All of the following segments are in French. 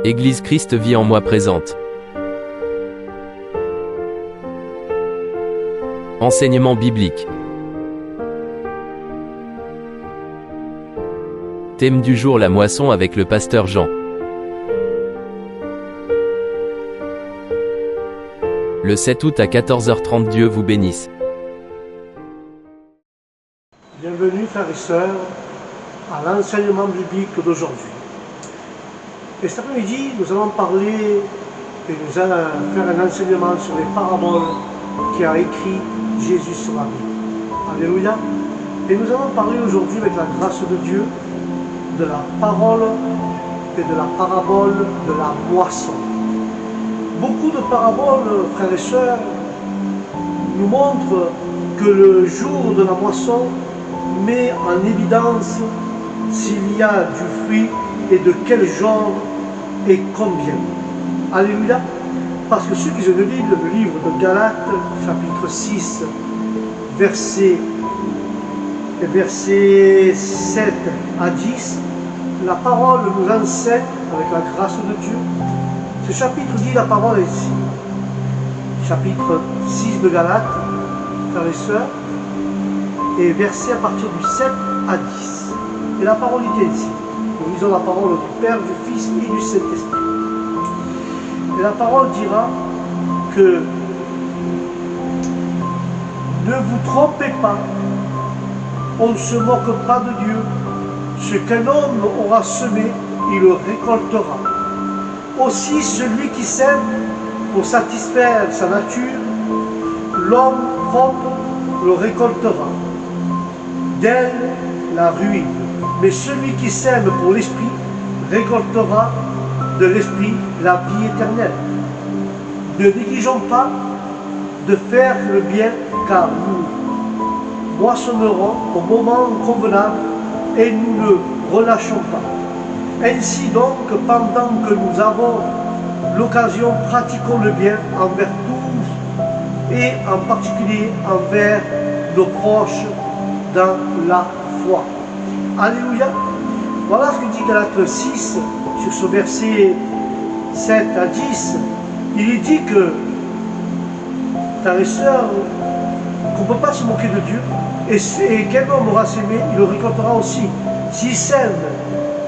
Église Christ vit en moi présente. Enseignement biblique. Thème du jour: la moisson avec le pasteur Jean. Le 7 août à 14h30. Dieu vous bénisse. Bienvenue frères et sœurs à l'enseignement biblique d'aujourd'hui. Et cet après-midi, nous allons parler et nous allons faire un enseignement sur les paraboles qu'a écrit Jésus sur la Bible. Alléluia. Et nous allons parler aujourd'hui, avec la grâce de Dieu, de la parole et de la parabole de la moisson. Beaucoup de paraboles, frères et sœurs, nous montrent que le jour de la moisson met en évidence s'il y a du fruit et de quel genre et combien. Alléluia. Parce que ceux qui ont le livre de Galates, chapitre 6, versets 7 à 10, la parole nous enseigne, avec la grâce de Dieu, ce chapitre dit la parole ici. Chapitre 6 de Galates, frères et sœurs, et versets à partir du 7 à 10. Et la parole est ici. Nous lisons la parole du Père, du Fils et du Saint-Esprit. Et la parole dira que ne vous trompez pas, on ne se moque pas de Dieu. Ce qu'un homme aura semé, il le récoltera. Aussi celui qui sème pour satisfaire sa nature, l'homme propre le récoltera. D'elle la ruine. Mais celui qui sème pour l'esprit récoltera de l'esprit la vie éternelle. Ne négligeons pas de faire le bien, car nous moissonnerons au moment convenable et nous ne relâchons pas. Ainsi donc, pendant que nous avons l'occasion, pratiquons le bien envers tous et en particulier envers nos proches dans la foi. Alléluia. Voilà ce que dit Galates 6 sur ce verset 7 à 10. Il est dit que, frères et sœurs, qu'on ne peut pas se moquer de Dieu, et quel homme aura sémé, il le récoltera aussi. S'il sème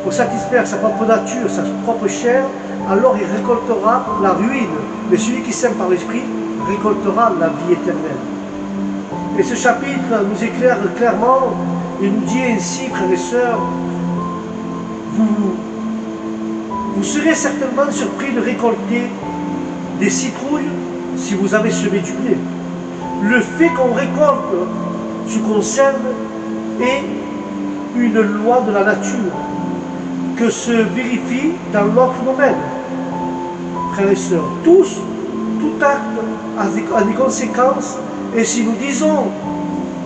pour satisfaire sa propre nature, sa propre chair, alors il récoltera la ruine. Mais celui qui sème par l'esprit récoltera la vie éternelle. Et ce chapitre nous éclaire clairement, il nous dit ainsi, frères et sœurs, vous serez certainement surpris de récolter des citrouilles si vous avez semé du blé. Le fait qu'on récolte ce qu'on sème est une loi de la nature que se vérifie dans notre domaine. Frères et sœurs, tout acte a des conséquences, et si nous disons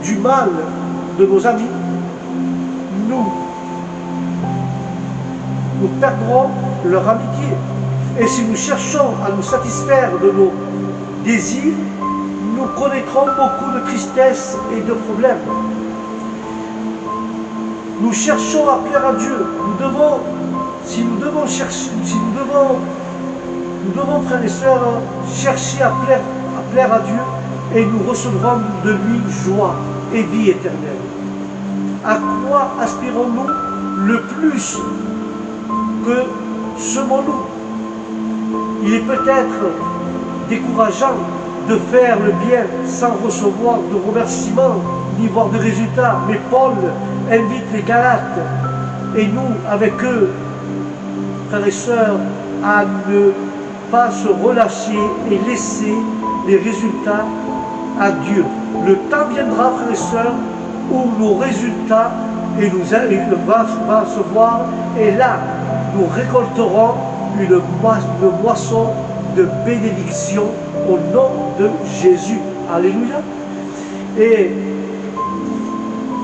du mal de nos amis, nous perdrons leur amitié. Et si nous cherchons à nous satisfaire de nos désirs, nous connaîtrons beaucoup de tristesse et de problèmes. Nous cherchons à plaire à Dieu. Nous devons, frères et sœurs, chercher à plaire à Dieu, et nous recevrons de lui joie et vie éternelle. À quoi aspirons-nous le plus que semons-nous? Il est peut-être décourageant de faire le bien sans recevoir de remerciements ni voir de résultats, mais Paul invite les Galates, et nous avec eux, frères et sœurs, à ne pas se relâcher et laisser les résultats à Dieu. Le temps viendra, frères et sœurs, où nos résultats va se voir, et là, nous récolterons une moisson de bénédiction au nom de Jésus. Alléluia. Et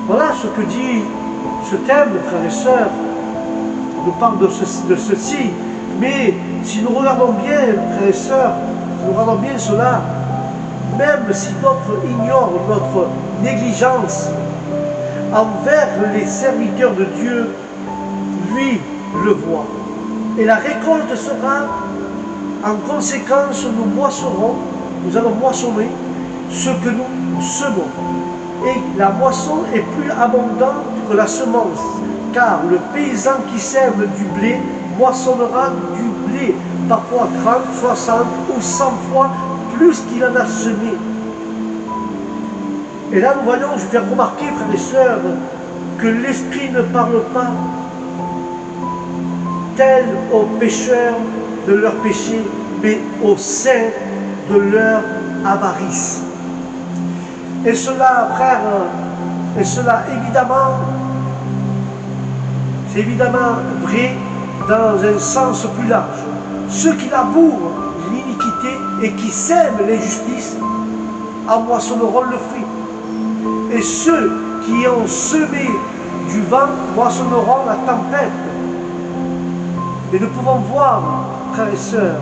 voilà ce que dit ce thème, frères et sœurs. Nous parle de ceci. Mais si nous regardons bien, frères et sœurs, nous regardons bien cela, même si d'autres ignorent notre négligence envers les serviteurs de Dieu, lui le voit. Et la récolte sera, en conséquence, nous allons moissonner ce que nous semons. Et la moisson est plus abondante que la semence, car le paysan qui sème du blé moissonnera du blé, parfois 30, 60 ou 100 fois plus qu'il en a semé. Et là, nous voyons, je vais faire remarquer, frères et sœurs, que l'Esprit ne parle pas tel aux pécheurs de leur péché, mais aux saints de leur avarice. Et cela, frère, et cela évidemment, c'est évidemment vrai dans un sens plus large. Ceux qui labourent l'iniquité et qui sèment l'injustice en moissonneront le fruit. Et ceux qui ont semé du vent moissonneront la tempête. Et nous pouvons voir, frères et sœurs,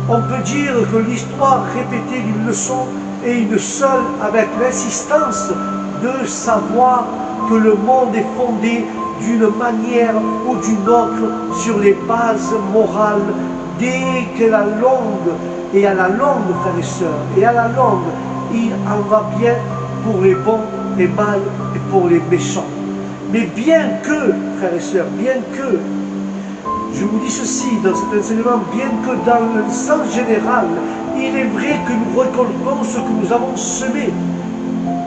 on peut dire que l'histoire répétée d'une leçon est une seule, avec l'insistance de savoir que le monde est fondé d'une manière ou d'une autre sur les bases morales, dès que la longue, et à la longue, frères et sœurs, et à la longue, il en va bien pour les bons et mal et pour les méchants. Mais bien que, frères et sœurs, bien que, je vous dis ceci dans cet enseignement, bien que dans le sens général, il est vrai que nous récoltons ce que nous avons semé.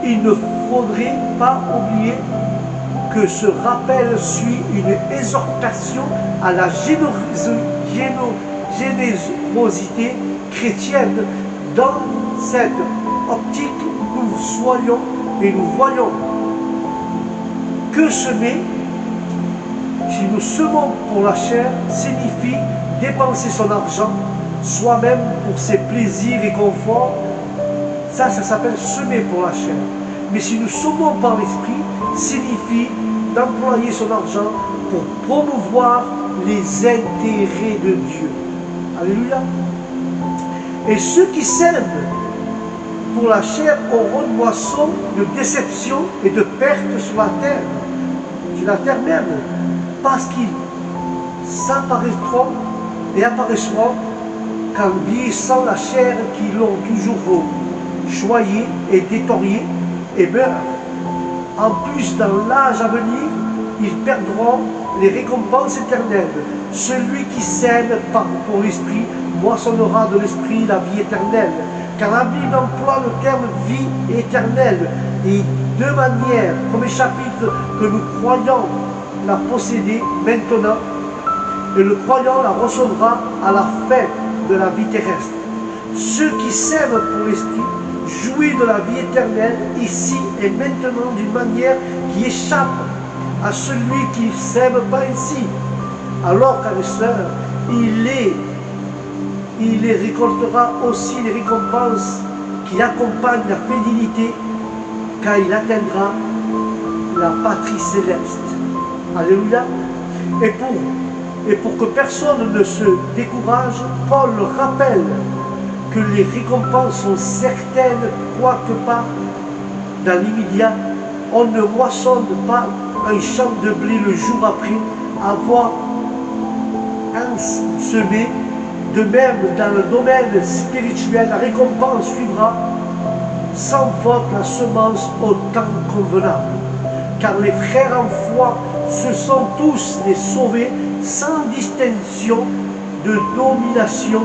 Il ne faudrait pas oublier que ce rappel suit une exhortation à la générosité chrétienne. Dans cette optique, nous soyons et nous voyons que semer, si nous semons pour la chair, signifie dépenser son argent, soi-même pour ses plaisirs et conforts. Ça s'appelle semer pour la chair. Mais si nous semons par l'esprit, signifie d'employer son argent pour promouvoir les intérêts de Dieu. Alléluia. Et ceux qui sèment pour la chair auront une moisson de déception et de perte sur la terre. Sur la terre même. Parce qu'ils s'apparaîtront et apparaîtront qu'en vieillissant la chair qui l'ont toujours choyée et détoriée et meurt. En plus, dans l'âge à venir, ils perdront les récompenses éternelles. Celui qui sème pour l'esprit moissonnera de l'esprit la vie éternelle. Car la Bible emploie le terme vie éternelle. Et deux manières, premier chapitre, que nous croyons la posséder maintenant, et le croyant la recevra à la fin de la vie terrestre. Ceux qui sèment pour l'esprit jouissent de la vie éternelle ici et maintenant d'une manière qui échappe à celui qui ne sème pas ici. Alors, frères et sœurs, il les récoltera aussi les récompenses qui accompagnent la fidélité quand il atteindra la patrie céleste. Alléluia. Et pour que personne ne se décourage, Paul rappelle que les récompenses sont certaines, quoique pas dans l'immédiat. On ne moissonne pas un champ de blé le jour après avoir semé. De même, dans le domaine spirituel, la récompense suivra sans faute la semence au temps convenable. Car les frères en foi, ce sont tous les sauvés, sans distinction de domination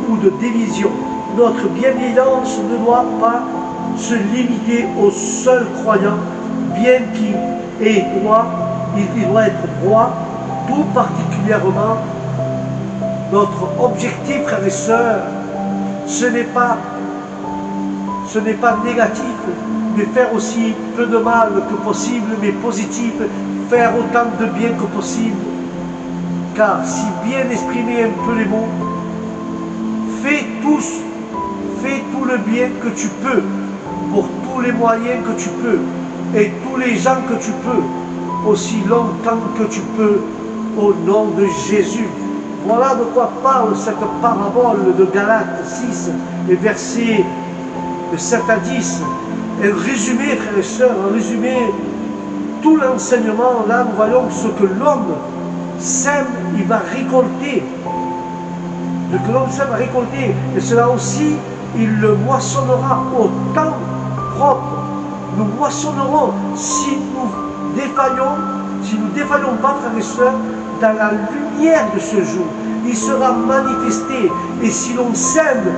ou de division. Notre bienveillance ne doit pas se limiter aux seuls croyants, bien qu'il doit être droit, tout particulièrement. Notre objectif, frères et sœurs, ce n'est pas négatif, mais faire aussi peu de mal que possible, mais positif, faire autant de bien que possible. Car si bien exprimer un peu les mots, fais tout le bien que tu peux, pour tous les moyens que tu peux, et tous les gens que tu peux, aussi longtemps que tu peux, au nom de Jésus. Voilà de quoi parle cette parabole de Galates 6, les versets de 7 à 10. Et résumé, frères et sœurs, en résumé, tout l'enseignement, là, nous voyons ce que l'homme sème, il va récolter. Ce que l'homme sème va récolter. Et cela aussi, il le moissonnera au temps propre. Nous moissonnerons si nous défaillons pas, frères et sœurs, dans la lumière de ce jour. Il sera manifesté. Et si l'on sème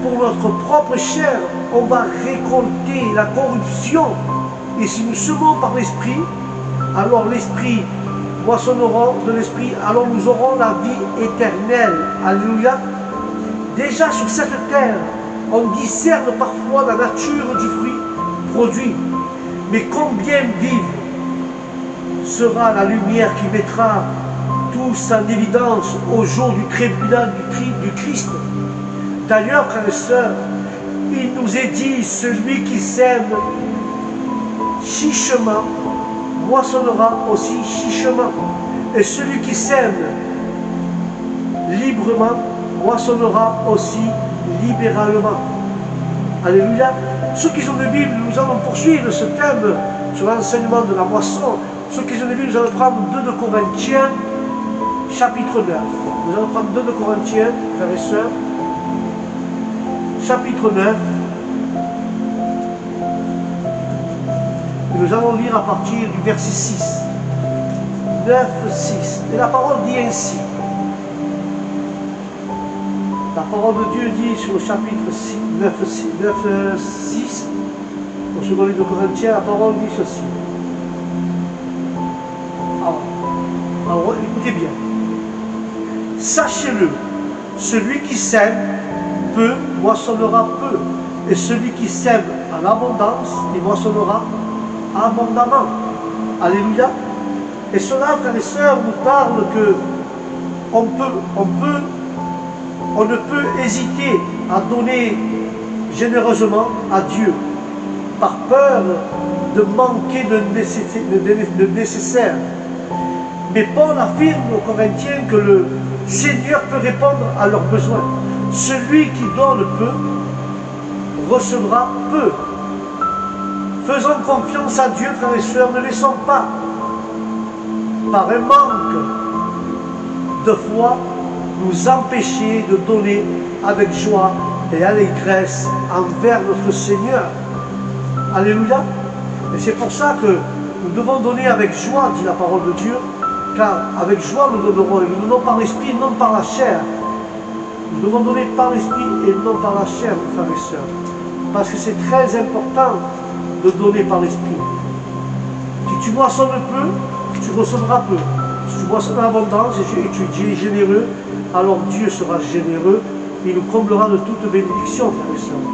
pour notre propre chair, on va récolter la corruption. Et si nous semons par l'Esprit, alors l'Esprit moissonnera de l'Esprit, alors nous aurons la vie éternelle. Alléluia. Déjà sur cette terre, on discerne parfois la nature du fruit produit. Mais combien vive sera la lumière qui mettra tous en évidence au jour du tribunal du Christ. D'ailleurs, frères et sœurs, il nous est dit, celui qui sème chichement moissonnera aussi chichement. Et celui qui sème librement moissonnera aussi libéralement. Alléluia. Ceux qui ont des Bibles, nous allons poursuivre ce thème sur l'enseignement de la moisson. Ceux qui ont des Bibles, nous allons prendre 2 de Corinthiens, chapitre 9. Nous allons prendre 2 de Corinthiens, frères et sœurs, chapitre 9. Et nous allons lire à partir du verset 6. 9, 6. Et la parole dit ainsi. La parole de Dieu dit sur le chapitre 9, 6, au second livre de Corinthiens, la parole dit ceci. Alors, écoutez bien. Sachez-le, celui qui sème peu, moissonnera peu. Et celui qui sème en abondance, il moissonnera abondamment. Alléluia. Et cela, frères et sœurs, nous parle que on ne peut hésiter à donner généreusement à Dieu par peur de manquer de nécessaire. Mais Paul affirme aux Corinthiens que le Seigneur peut répondre à leurs besoins. Celui qui donne peu recevra peu. Faisons confiance à Dieu, frères et sœurs, ne laissons pas, par un manque de foi, nous empêcher de donner avec joie et allégresse envers notre Seigneur. Alléluia. Et c'est pour ça que nous devons donner avec joie, dit la parole de Dieu, car avec joie nous donnerons, et nous donnons par l'Esprit, non par la chair. Nous devons donner par l'Esprit et non par la chair, frères et sœurs. Parce que c'est très important de donner par l'Esprit. Si tu moissonnes peu, tu recevras peu. Si tu moissonnes en abondance et tu es généreux, alors Dieu sera généreux, il nous comblera de toute bénédiction, frères et sœurs.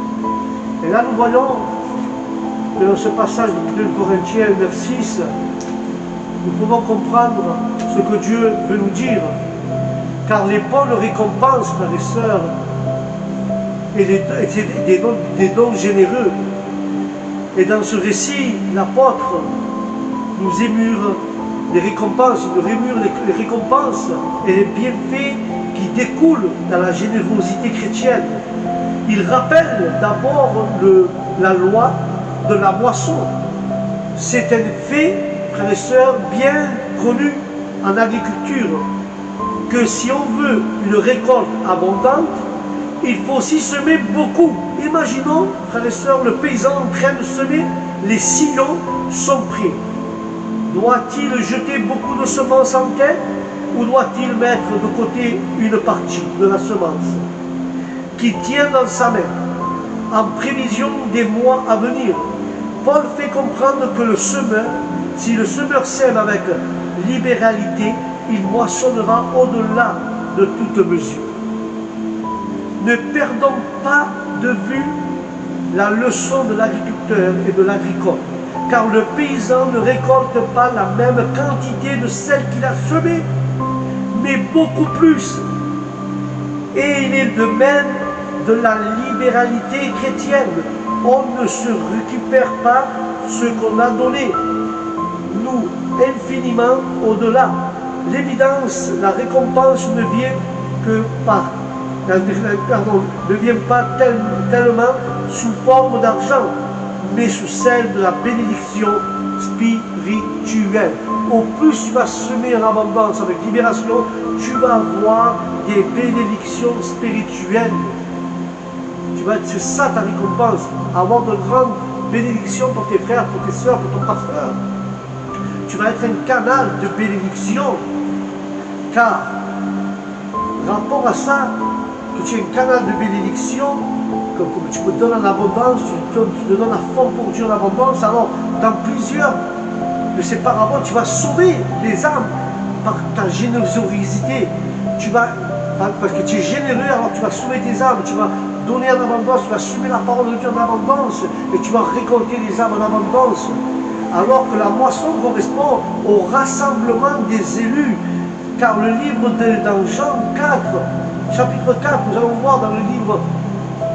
Et là nous voyons que dans ce passage de 2 Corinthiens 9, 6, nous pouvons comprendre ce que Dieu veut nous dire. Car les bonnes récompenses, frères et sœurs, et des dons généreux. Et dans ce récit, l'apôtre nous émure les récompenses, il nous rémure les récompenses et les bienfaits qui découlent dans la générosité chrétienne. Il rappelle d'abord la loi de la moisson. C'est un fait, frères et sœurs, bien connu en agriculture, que si on veut une récolte abondante, il faut aussi semer beaucoup. Imaginons, frères et sœurs, le paysan en train de semer, les sillons sont prêts. Doit-il jeter beaucoup de semences en terre ou doit-il mettre de côté une partie de la semence qui tient dans sa main en prévision des mois à venir? Paul fait comprendre que le semeur, si le semeur sème avec libéralité, il moissonnera au-delà de toute mesure. Ne perdons pas de vue la leçon de l'agriculteur et de l'agricole, car le paysan ne récolte pas la même quantité de celle qu'il a semée, mais beaucoup plus. Et il est de même de la libéralité chrétienne. On ne se récupère pas ce qu'on a donné, nous, infiniment au-delà. L'évidence, la récompense ne vient que par, ne vient pas tellement sous forme d'argent, mais sous celle de la bénédiction spirituelle. Au plus tu vas semer en abondance avec libération, tu vas avoir des bénédictions spirituelles. C'est ça ta récompense, avoir de grandes bénédictions pour tes frères, pour tes soeurs, pour ton pasteur. Tu vas être un canal de bénédiction, car rapport à ça, que tu es un canal de bénédiction, que tu me donnes en abondance, tu te donnes à fond pour Dieu en abondance, alors dans plusieurs de ces paraboles, tu vas sauver les âmes par ta générosité. Parce que tu es généreux, alors tu vas sauver tes âmes, tu vas donner en abondance, tu vas assumer la parole de Dieu en abondance, et tu vas récolter les âmes en abondance. Alors que la moisson correspond au rassemblement des élus. Car le livre dans Jean 4, chapitre 4, nous allons voir dans le livre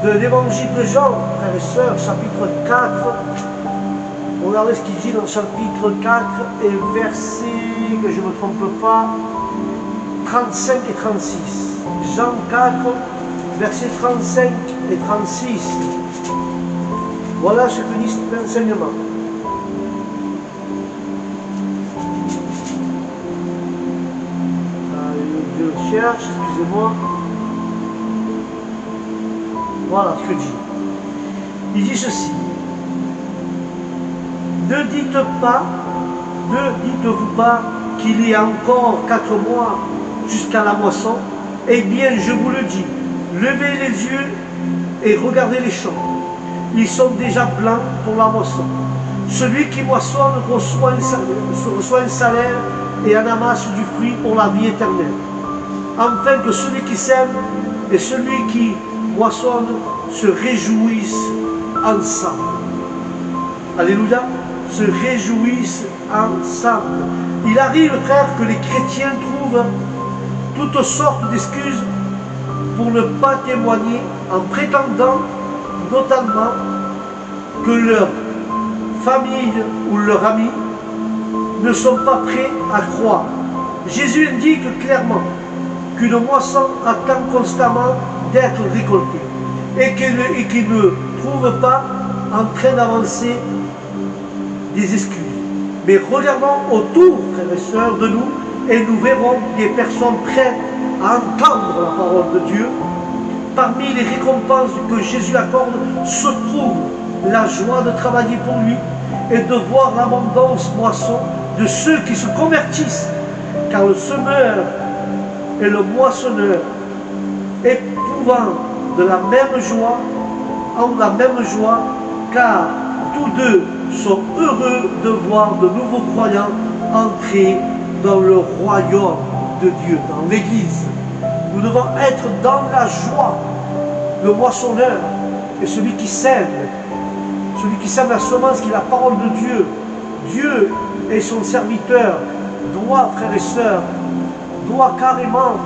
de l'évangile de Jean, frères et sœurs, chapitre 4, regardez ce qu'il dit dans le chapitre 4 et verset, que je ne me trompe pas, 35 et 36. Jean 4, versets 35 et 36. Voilà ce que dit cet enseignement. Je le cherche, excusez-moi. Voilà ce que dit. Il dit ceci. Ne dites-vous pas qu'il y a encore 4 mois jusqu'à la moisson? Eh bien, je vous le dis, levez les yeux et regardez les champs. Ils sont déjà blancs pour la moisson. Celui qui moissonne reçoit un salaire et en amasse du fruit pour la vie éternelle. Afin que celui qui sème et celui qui moissonne se réjouissent ensemble. Alléluia, se réjouissent ensemble. Il arrive, frère, que les chrétiens trouvent toutes sortes d'excuses pour ne pas témoigner en prétendant notamment que leur famille ou leurs amis ne sont pas prêts à croire. Jésus indique clairement qu'une moisson attend constamment d'être récoltée et qu'il ne trouve pas en train d'avancer des excuses. Mais regardons autour, frères et sœurs, de nous et nous verrons des personnes prêtes à entendre la parole de Dieu. Parmi les récompenses que Jésus accorde se trouve la joie de travailler pour lui et de voir l'abondance moisson de ceux qui se convertissent, car le semeur et le moissonneur, éprouvant de la même joie, ont la même joie, car tous deux sont heureux de voir de nouveaux croyants entrer dans le royaume de Dieu, dans l'Église. Nous devons être dans la joie. Le moissonneur et celui qui sème la semence qui est la parole de Dieu. Dieu et son serviteur doit, frères et sœurs, doit carrément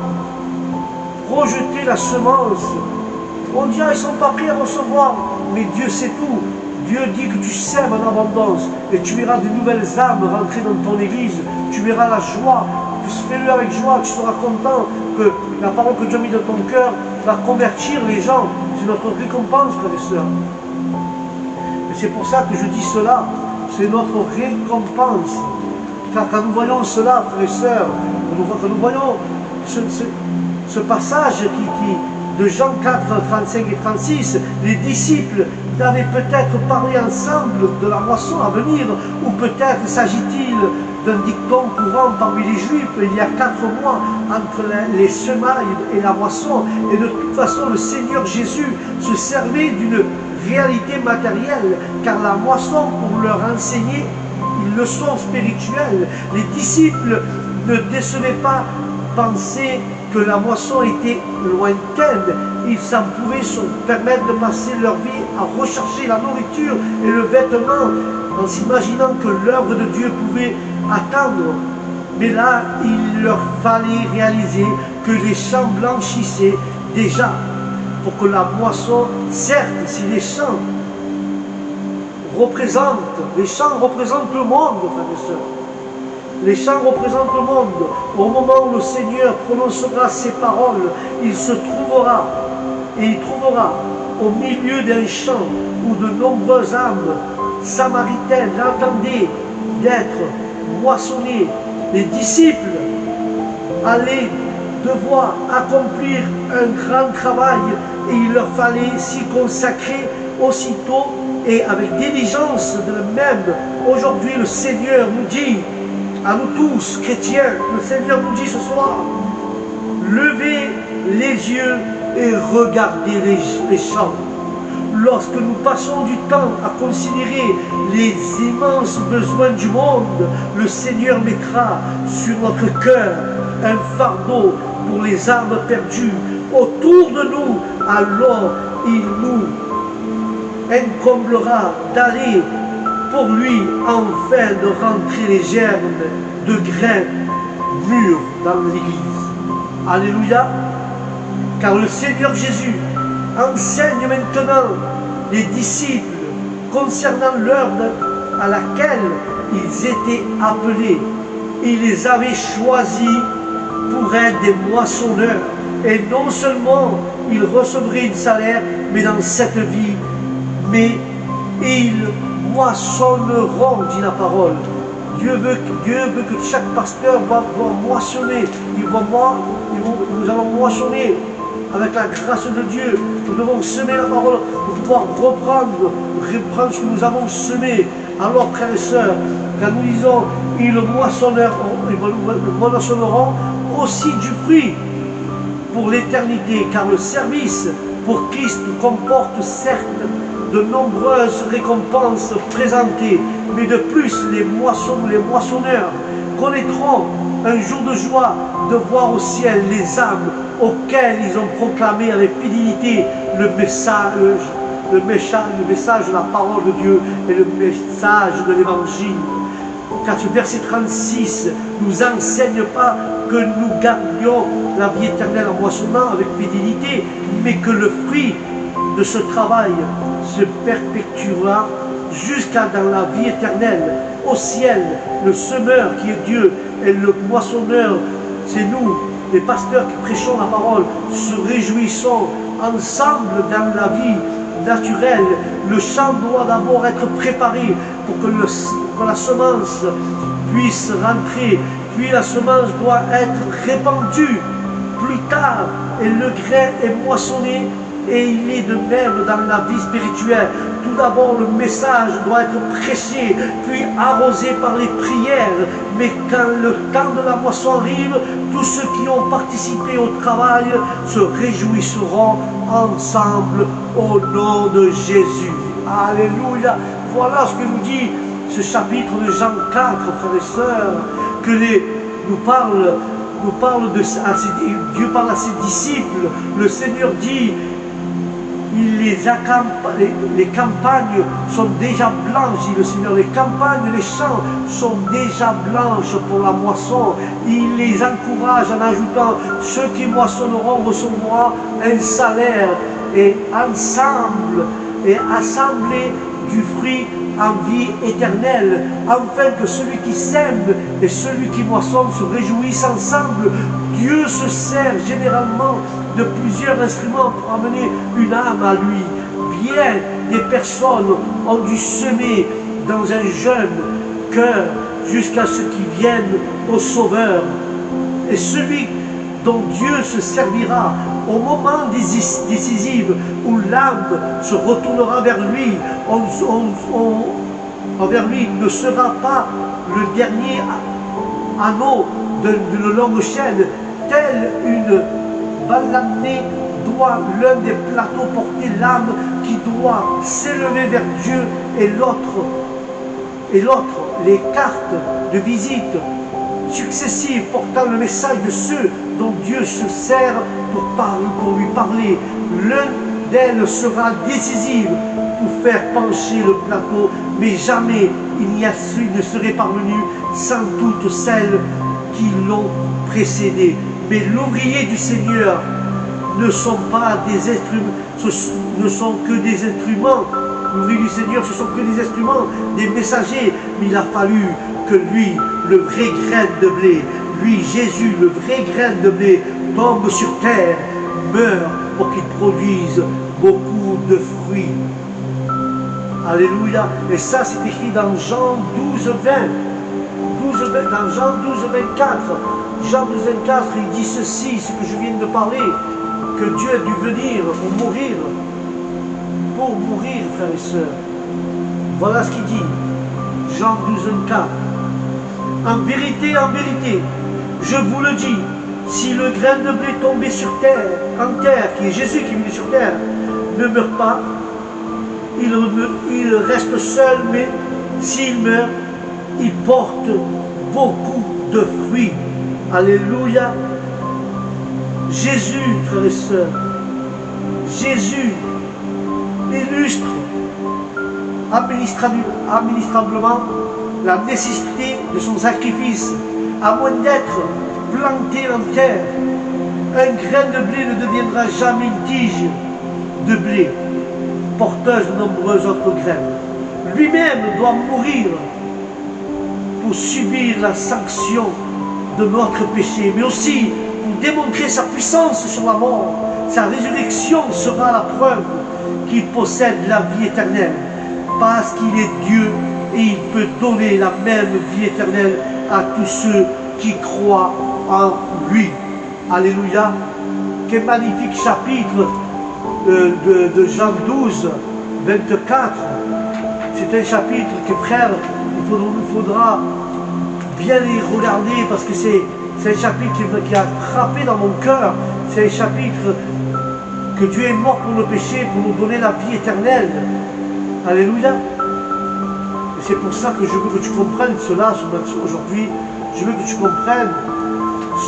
projeter la semence. On dit, ils ne sont pas prêts à recevoir, mais Dieu sait tout. Dieu dit que tu sèmes en abondance et tu verras de nouvelles âmes rentrer dans ton église. Tu verras la joie. Fais-le avec joie, tu seras content que la parole que Dieu a mis dans ton cœur va convertir les gens. C'est notre récompense, frères et sœurs. Et c'est pour ça que je dis cela. C'est notre récompense. Car quand nous voyons cela, frères et sœurs, quand nous voyons ce passage de Jean 4, 35 et 36, les disciples avaient peut-être parlé ensemble de la moisson à venir, ou peut-être s'agit-il d'un dicton courant parmi les Juifs. Il y a 4 mois entre les semailles et la moisson, et de toute façon le Seigneur Jésus se servait d'une réalité matérielle, car la moisson, pour leur enseigner une leçon spirituelle, les disciples ne décelaient pas penser que la moisson était lointaine. Ils s'en pouvaient se permettre de passer leur vie à rechercher la nourriture et le vêtement en s'imaginant que l'œuvre de Dieu pouvait attendre. Mais là, il leur fallait réaliser que les champs blanchissaient déjà pour que la moisson, certes, si les champs représentent le monde, frères et sœurs. Les champs représentent le monde. Au moment où le Seigneur prononcera ses paroles, il trouvera au milieu d'un champ où de nombreuses âmes samaritaines l'entendaient d'être moissonnés. Les disciples allaient devoir accomplir un grand travail et il leur fallait s'y consacrer aussitôt et avec diligence de même. Aujourd'hui, le Seigneur nous dit, à nous tous, chrétiens, le Seigneur nous dit ce soir, levez les yeux et regardez les champs. Lorsque nous passons du temps à considérer les immenses besoins du monde, le Seigneur mettra sur notre cœur un fardeau pour les âmes perdues autour de nous. Alors il nous incomblera d'aller pour lui afin de rentrer les germes de grains mûrs dans l'Église. Alléluia. Car le Seigneur Jésus enseigne maintenant les disciples concernant l'heure à laquelle ils étaient appelés. Il les avait choisis pour être des moissonneurs. Et non seulement ils recevraient un salaire, mais dans cette vie, mais ils moissonneront, dit la parole. Dieu veut que chaque pasteur va moissonner. Nous allons moissonner avec la grâce de Dieu. Nous devons semer la parole pour pouvoir reprendre ce que nous avons semé. Alors, frères et sœurs, quand nous disons ils moissonneront aussi du fruit pour l'éternité, car le service pour Christ comporte certes de nombreuses récompenses présentées, mais de plus les moissonneurs connaîtront un jour de joie de voir au ciel les âmes auxquelles ils ont proclamé avec fidélité le message de la parole de Dieu et le message de l'évangile. Car ce verset 36 ne nous enseigne pas que nous gardions la vie éternelle en moissonnant avec fidélité, mais que le fruit de ce travail se perpétuera jusqu'à dans la vie éternelle. Au ciel, le semeur qui est Dieu et le moissonneur, c'est nous, les pasteurs qui prêchons la parole, se réjouissons ensemble dans la vie naturelle. Le champ doit d'abord être préparé pour que la semence puisse rentrer, puis la semence doit être répandue plus tard et le grain est moissonné. Et il est de même dans la vie spirituelle. Tout d'abord, le message doit être prêché, puis arrosé par les prières. Mais quand le temps de la moisson arrive, tous ceux qui ont participé au travail se réjouiront ensemble au nom de Jésus. Alléluia. Voilà ce que nous dit ce chapitre de Jean 4, frères et sœurs, que nous parle de Dieu parle à ses disciples. Le Seigneur dit, les campagnes sont déjà blanches, dit le Seigneur. Les campagnes, les champs sont déjà blanches pour la moisson. Il les encourage en ajoutant, ceux qui moissonneront recevront un salaire et ensemble et assembler du fruit en vie éternelle, afin que celui qui sème et celui qui moissonne se réjouissent ensemble. Dieu se sert généralement de plusieurs instruments pour amener une âme à lui. Bien des personnes ont dû semer dans un jeune cœur jusqu'à ce qu'ils viennent au Sauveur. Et celui dont Dieu se servira au moment décisif où l'âme se retournera vers lui, envers lui ne sera pas le dernier anneau d'une longue chaîne, telle une balanée doit l'un des plateaux porter l'âme qui doit s'élever vers Dieu et l'autre, les cartes de visite successives portant le message de ceux dont Dieu se sert pour lui parler. L'un d'elles sera décisive pour faire pencher le plateau, mais jamais il n'y a su ne serait parvenu sans toutes celles qui l'ont précédé. Mais l'ouvrier du Seigneur ne sont pas des instruments, ne sont que des instruments. L'ouvrier du Seigneur, ce sont que des instruments, des messagers. Mais il a fallu que lui, le vrai grain de blé, lui, Jésus, le vrai grain de blé, tombe sur terre, meurt pour qu'il produise beaucoup de fruits. Alléluia. Et ça, c'est écrit dans Jean 12, 20. dans Jean 12, 24, Jean 12, 24, il dit ceci, ce que je viens de parler, que Dieu a dû venir pour mourir, frères et sœurs. Voilà ce qu'il dit, Jean 12, 24. En vérité, je vous le dis, si le grain de blé tombé sur terre, en terre, qui est Jésus qui est venu sur terre, ne meurt pas, il reste seul, mais s'il meurt, il porte beaucoup de fruits. Alléluia. Jésus, frères et sœurs, Jésus illustre administrablement la nécessité de son sacrifice, à moins d'être planté en terre. Un grain de blé ne deviendra jamais une tige de blé, porteuse de nombreuses autres graines. Lui-même doit mourir pour subir la sanction de notre péché, mais aussi pour démontrer sa puissance sur la mort. Sa résurrection sera la preuve qu'il possède la vie éternelle, parce qu'il est Dieu et il peut donner la même vie éternelle à tous ceux qui croient en lui. Alléluia. Quel magnifique chapitre de Jean 12, 24. C'est un chapitre que, frère, il faudra bien les regarder, parce que c'est un chapitre qui a frappé dans mon cœur. C'est un chapitre que Dieu est mort pour nos péchés, pour nous donner la vie éternelle. Alléluia. Et c'est pour ça que je veux que tu comprennes cela aujourd'hui. Je veux que tu comprennes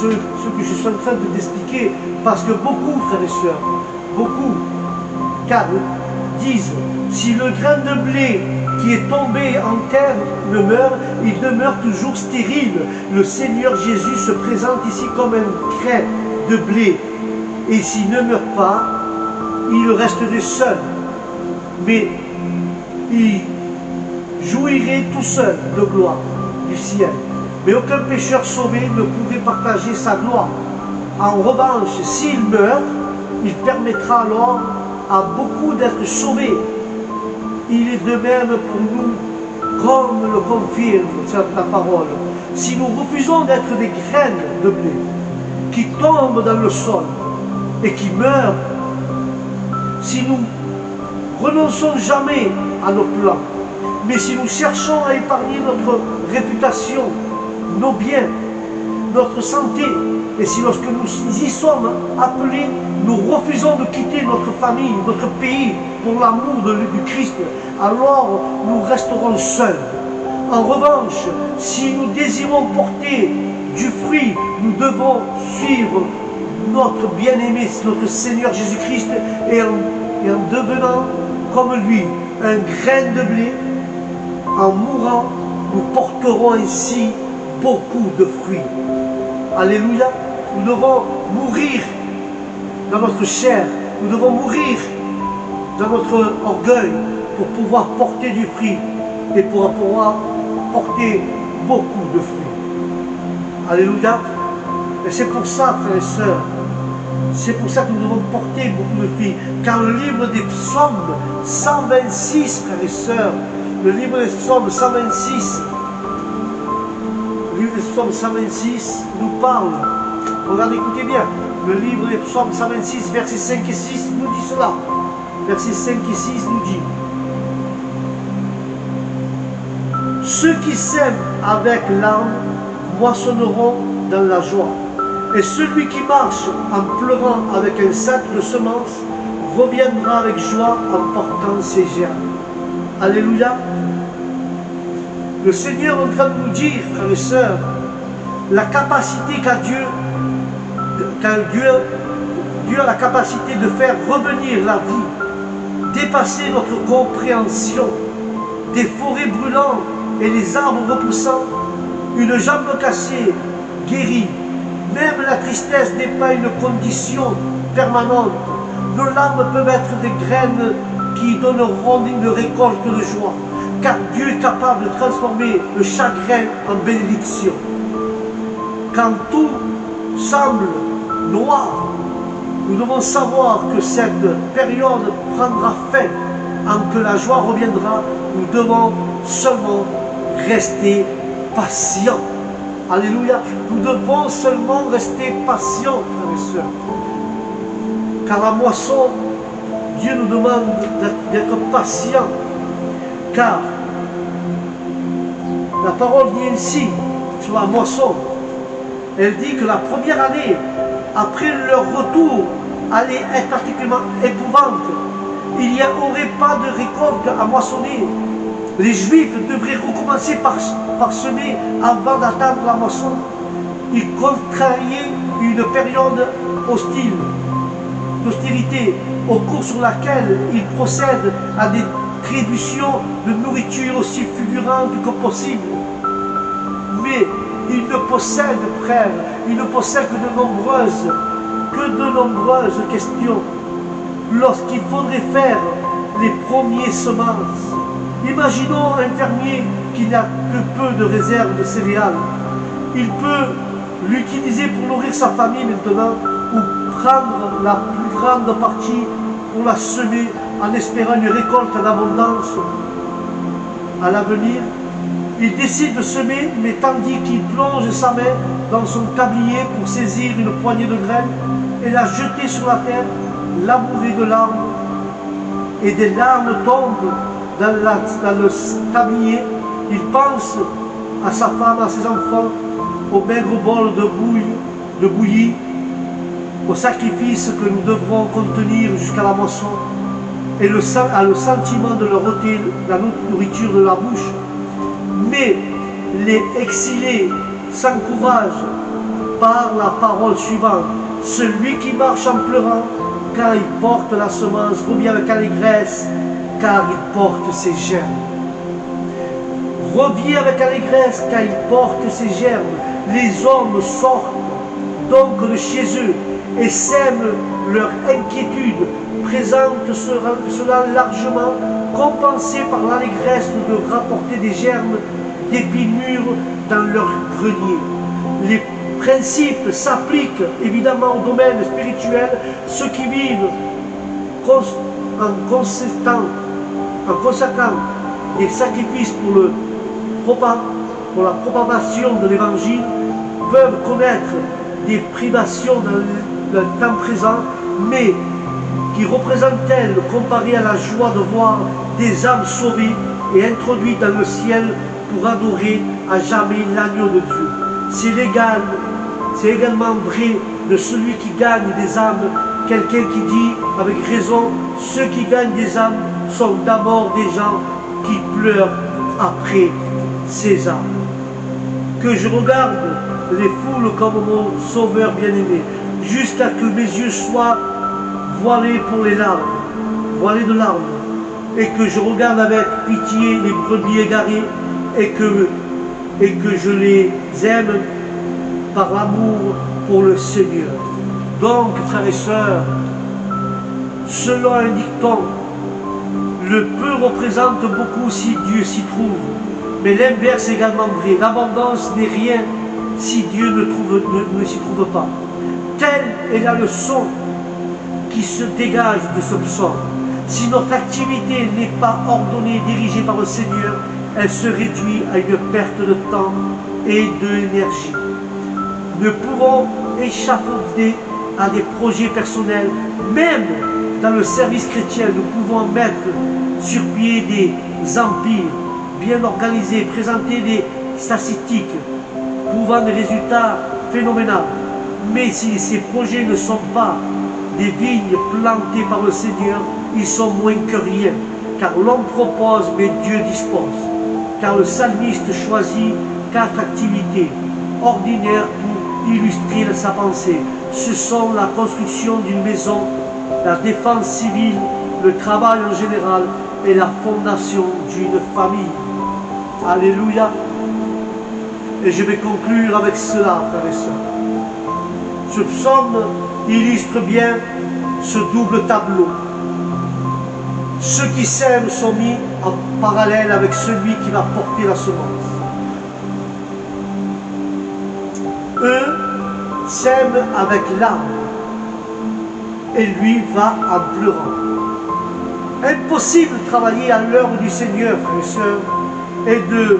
ce que je suis en train de t'expliquer. Parce que beaucoup, frères et sœurs, beaucoup, car disent, si le grain de blé qui est tombé en terre ne meurt, il demeure toujours stérile. Le Seigneur Jésus se présente ici comme un grain de blé. Et s'il ne meurt pas, il resterait seul. Mais il jouirait tout seul de gloire du ciel. Mais aucun pécheur sauvé ne pourrait partager sa gloire. En revanche, s'il meurt, il permettra alors à beaucoup d'être sauvés. Il est de même pour nous, comme le confirme la parole. Si nous refusons d'être des graines de blé qui tombent dans le sol et qui meurent, si nous renonçons jamais à nos plans, mais si nous cherchons à épargner notre réputation, nos biens, notre santé, et si lorsque nous y sommes appelés, nous refusons de quitter notre famille, notre pays, pour l'amour du Christ, alors nous resterons seuls. En revanche, si nous désirons porter du fruit, nous devons suivre notre bien-aimé, notre Seigneur Jésus-Christ, et en devenant comme lui, un grain de blé, en mourant, nous porterons ainsi beaucoup de fruits. Alléluia. Nous devons mourir dans notre chair, nous devons mourir dans notre orgueil pour pouvoir porter du fruit et pour pouvoir porter beaucoup de fruits. Alléluia. Et c'est pour ça, frères et sœurs, c'est pour ça que nous devons porter beaucoup de fruits. Car le livre des psaumes 126, frères et sœurs, le livre des psaumes 126, le livre des psaumes 126 nous parle. Regardez, écoutez bien, le livre des psaumes 126, versets 5 et 6 nous dit cela. Versets 5 et 6 nous dit: ceux qui sèment avec larmes moissonneront dans la joie, et celui qui marche en pleurant avec un sac de semences reviendra avec joie en portant ses germes. Alléluia. Le Seigneur est en train de nous dire, frères et sœurs, la capacité qu'a Dieu, Dieu a la capacité de faire revenir la vie, dépasser notre compréhension, des forêts brûlantes et les arbres repoussants, une jambe cassée, guérie. Même la tristesse n'est pas une condition permanente. Nos larmes peuvent être des graines qui donneront une récolte de joie, car Dieu est capable de transformer le chagrin en bénédiction. Quand tout semble noir, nous devons savoir que cette période prendra fin, en que la joie reviendra. Nous devons seulement rester patients. Alléluia. Nous devons seulement rester patients, frères et sœurs. Car la moisson, Dieu nous demande d'être patients. Car la parole dit ainsi sur la moisson. Elle dit que la première année, après leur retour, allait être particulièrement épouvante. Il n'y aurait pas de récolte à moissonner. Les Juifs devraient recommencer par semer avant d'attendre la moisson. Ils contrariaient une période hostile, d'austérité, au cours sur laquelle ils procèdent à des distributions de nourriture aussi fulgurantes que possible. Mais ils ne possèdent, frères, ils ne possèdent que de nombreuses questions lorsqu'il faudrait faire les premiers semences. Imaginons un fermier qui n'a que peu de réserve de céréales. Il peut l'utiliser pour nourrir sa famille maintenant ou prendre la plus grande partie pour la semer en espérant une récolte en abondance à l'avenir. Il décide de semer, mais tandis qu'il plonge sa main dans son tablier pour saisir une poignée de graines et la jeter sur la terre, labourée de larmes, et des larmes tombent dans le tablier. Il pense à sa femme, à ses enfants, au maigre bol de bouillie, au sacrifice que nous devrons contenir jusqu'à la moisson, et a le sentiment de leur ôter la nourriture de la bouche. Mais les exilés s'encouragent par la parole suivante. Celui qui marche en pleurant, car il porte la semence, revient avec allégresse, car il porte ses germes. Revient avec allégresse, car il porte ses germes. Les hommes sortent donc de chez eux et sèment leur inquiétude, présentent cela largement, compensé par l'allégresse de rapporter des germes d'épis mûrs dans leur grenier. Les principes s'appliquent évidemment au domaine spirituel. Ceux qui vivent en consacrant des sacrifices pour la propagation de l'évangile peuvent connaître des privations dans le temps présent, mais qui représentent-elles comparées à la joie de voir des âmes sauvées et introduites dans le ciel pour adorer à jamais l'agneau de Dieu. C'est également vrai de celui qui gagne des âmes. Quelqu'un qui dit avec raison, ceux qui gagnent des âmes sont d'abord des gens qui pleurent après ces âmes. Que je regarde les foules comme mon sauveur bien-aimé, jusqu'à que mes yeux soient voilés pour les larmes, voilés de larmes, et que je regarde avec pitié les brebis égarées, et que je les aime par l'amour pour le Seigneur. Donc, frères et sœurs, selon un dicton, le peu représente beaucoup si Dieu s'y trouve, mais l'inverse est également vrai. L'abondance n'est rien si Dieu ne s'y trouve pas. Telle est la leçon qui se dégage de ce psaume. Si notre activité n'est pas ordonnée et dirigée par le Seigneur, elle se réduit à une perte de temps et d'énergie. Nous pouvons échafauder à des projets personnels, même dans le service chrétien. Nous pouvons mettre sur pied des empires bien organisés, présenter des statistiques prouvant des résultats phénoménaux. Mais si ces projets ne sont pas des vignes plantées par le Seigneur, ils sont moins que rien, car l'homme propose, mais Dieu dispose. Car le psalmiste choisit 4 activités ordinaires pour illustrer sa pensée. Ce sont la construction d'une maison, la défense civile, le travail en général et la fondation d'une famille. Alléluia. Et je vais conclure avec cela, frères et sœurs. Ce psaume illustre bien ce double tableau. Ceux qui sèment sont mis en parallèle avec celui qui va porter la semence. Eux sèment avec larmes et lui va en pleurant. Impossible de travailler à l'œuvre du Seigneur, frères et sœurs, et de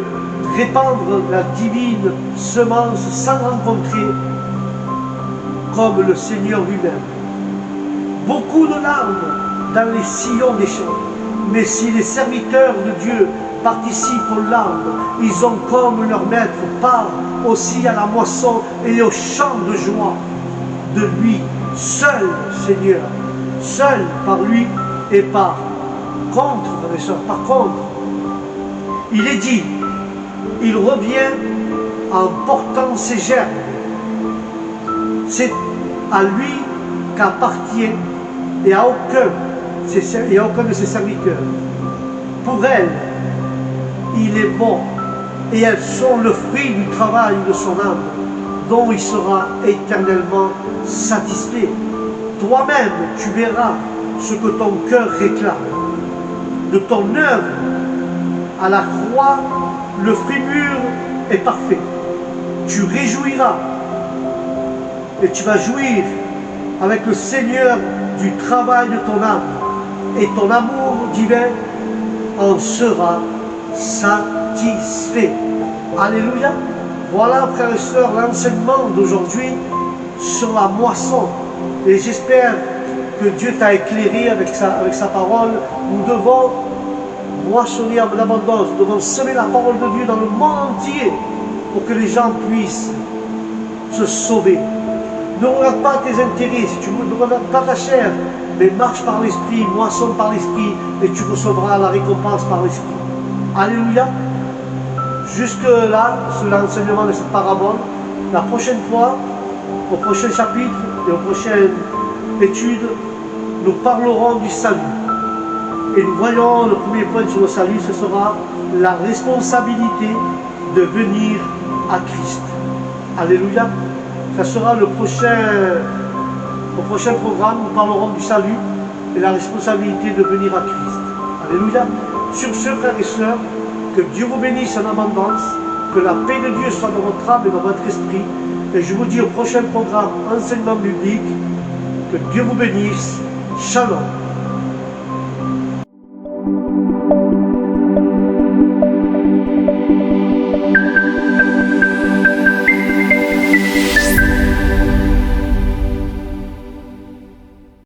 répandre la divine semence sans rencontrer comme le Seigneur lui-même. Beaucoup de larmes dans les sillons des champs. Mais si les serviteurs de Dieu participent aux larmes, ils ont comme leur maître part aussi à la moisson et au chant de joie de lui, seul Seigneur, seul par lui et par contre, frères et sœurs, par contre, il est dit, il revient en portant ses germes. C'est à lui qu'appartient et à aucun de ses serviteurs. Pour elles, il est bon et elles sont le fruit du travail de son âme, dont il sera éternellement satisfait. Toi-même, tu verras ce que ton cœur réclame. De ton œuvre à la croix, le fruit mûr est parfait. Tu réjouiras et tu vas jouir avec le Seigneur du travail de ton âme, et ton amour divin en sera satisfait. Alléluia. Voilà, frères et sœurs, l'enseignement d'aujourd'hui sur la moisson. Et j'espère que Dieu t'a éclairé avec sa parole. Nous devons moissonner en abondance. Nous devons semer la parole de Dieu dans le monde entier pour que les gens puissent se sauver. Ne regarde pas tes intérêts, si tu ne regardes pas ta chair, mais marche par l'esprit, moissonne par l'esprit, et tu recevras la récompense par l'esprit. Alléluia. Jusque-là, c'est l'enseignement de cette parabole. La prochaine fois, au prochain chapitre et aux prochaines études, nous parlerons du salut. Et nous voyons le premier point sur le salut, ce sera la responsabilité de venir à Christ. Alléluia. Ça sera au prochain programme, nous parlerons du salut et la responsabilité de venir à Christ. Alléluia. Sur ce, frères et sœurs, que Dieu vous bénisse en abondance, que la paix de Dieu soit dans votre âme et dans votre esprit. Et je vous dis au prochain programme, enseignement biblique, que Dieu vous bénisse. Shalom.